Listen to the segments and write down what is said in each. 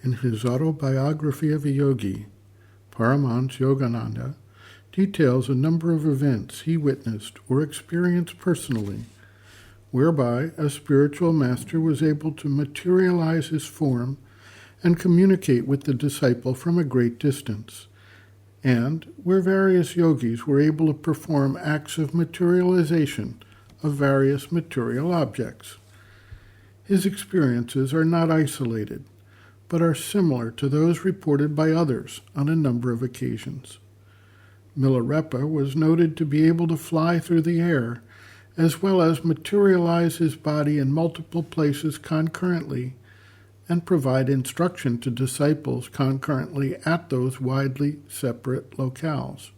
in his autobiography of a yogi, Paramahansa Yogananda, details a number of events he witnessed or experienced personally, whereby a spiritual master was able to materialize his form and communicate with the disciple from a great distance, and where various yogis were able to perform acts of materialization of various material objects. His experiences are not isolated, but are similar to those reported by others on a number of occasions. Milarepa was noted to be able to fly through the air, as well as materialize his body in multiple places concurrently, and provide instruction to disciples concurrently at those widely separate locales.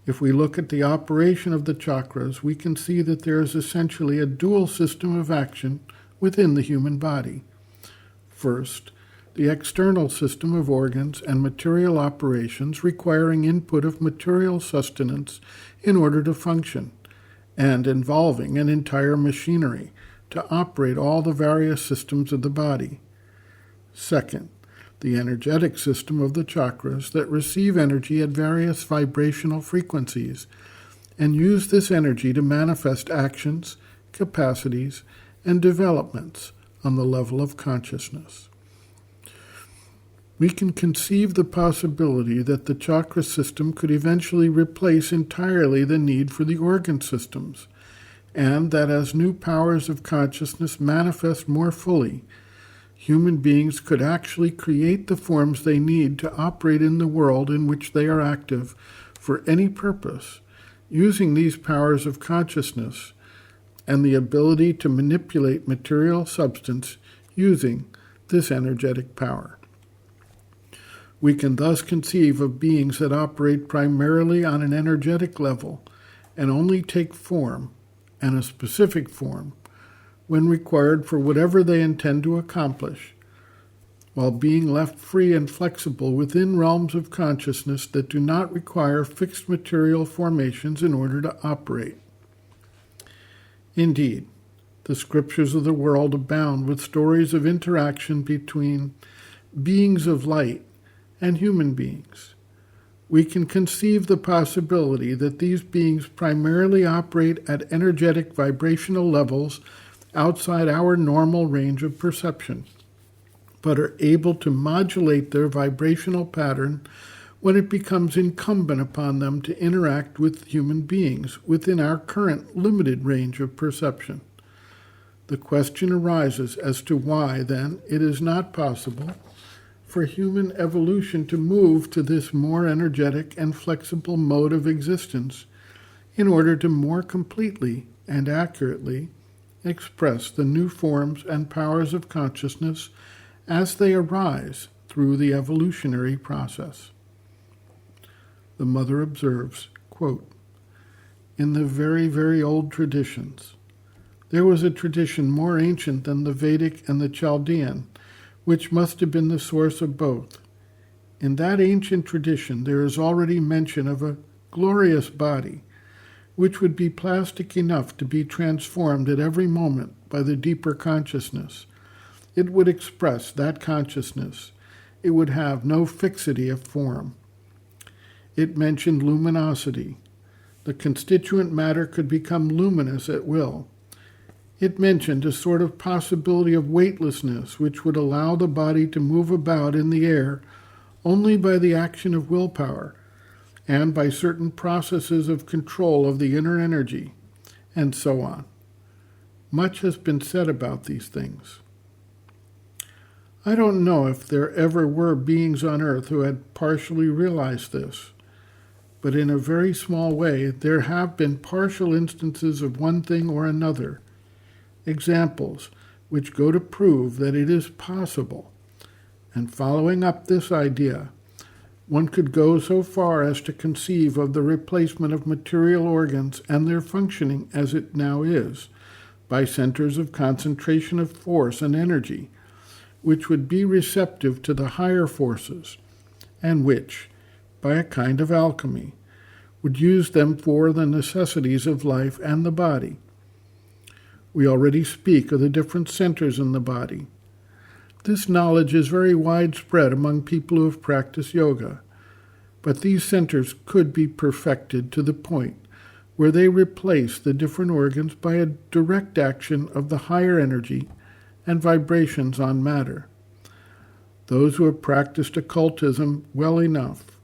If we look at the operation of the chakras, we can see that there is essentially a dual system of action within the human body. First, the external system of organs and material operations requiring input of material sustenance in order to function, and involving an entire machinery to operate all the various systems of the body. Second, the energetic system of the chakras that receive energy at various vibrational frequencies and use this energy to manifest actions, capacities, and developments on the level of consciousness. We can conceive the possibility that the chakra system could eventually replace entirely the need for the organ systems, and that as new powers of consciousness manifest more fully, human beings could actually create the forms they need to operate in the world in which they are active for any purpose, using these powers of consciousness and the ability to manipulate material substance using this energetic power. We can thus conceive of beings that operate primarily on an energetic level and only take form, and a specific form, when required for whatever they intend to accomplish, while being left free and flexible within realms of consciousness that do not require fixed material formations in order to operate. Indeed, the scriptures of the world abound with stories of interaction between beings of light and human beings. We can conceive the possibility that these beings primarily operate at energetic vibrational levels outside our normal range of perception, but are able to modulate their vibrational pattern when it becomes incumbent upon them to interact with human beings within our current limited range of perception. The question arises as to why, then, it is not possible for human evolution to move to this more energetic and flexible mode of existence in order to more completely and accurately express the new forms and powers of consciousness as they arise through the evolutionary process. The mother observes, quote, "In the very, very old traditions, there was a tradition more ancient than the Vedic and the Chaldean, which must have been the source of both. In that ancient tradition there is already mention of a glorious body, which would be plastic enough to be transformed at every moment by the deeper consciousness. It would express that consciousness. It would have no fixity of form. It mentioned luminosity. The constituent matter could become luminous at will. It mentioned a sort of possibility of weightlessness which would allow the body to move about in the air only by the action of willpower and by certain processes of control of the inner energy, and so on. Much has been said about these things. I don't know if there ever were beings on earth who had partially realized this, but in a very small way there have been partial instances of one thing or another, examples which go to prove that it is possible. And following up this idea, one could go so far as to conceive of the replacement of material organs and their functioning as it now is, by centers of concentration of force and energy, which would be receptive to the higher forces, and which, by a kind of alchemy, would use them for the necessities of life and the body. We already speak of the different centers in the body. This knowledge is very widespread among people who have practiced yoga, but these centers could be perfected to the point where they replace the different organs by a direct action of the higher energy and vibrations on matter. Those who have practiced occultism well enough,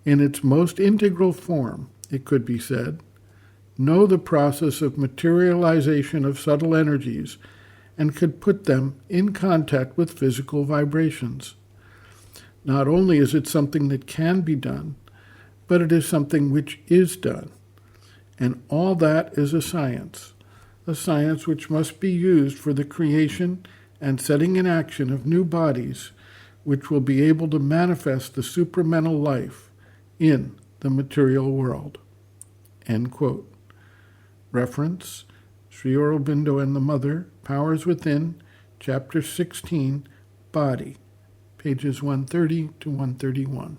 in its most integral form, it could be said, know the process of materialization of subtle energies and could put them in contact with physical vibrations. Not only is it something that can be done, but it is something which is done. And all that is a science which must be used for the creation and setting in action of new bodies which will be able to manifest the supramental life in the material world. End quote. Reference, Sri Aurobindo and the Mother, Powers Within, Chapter 16, Body, pages 130 to 131.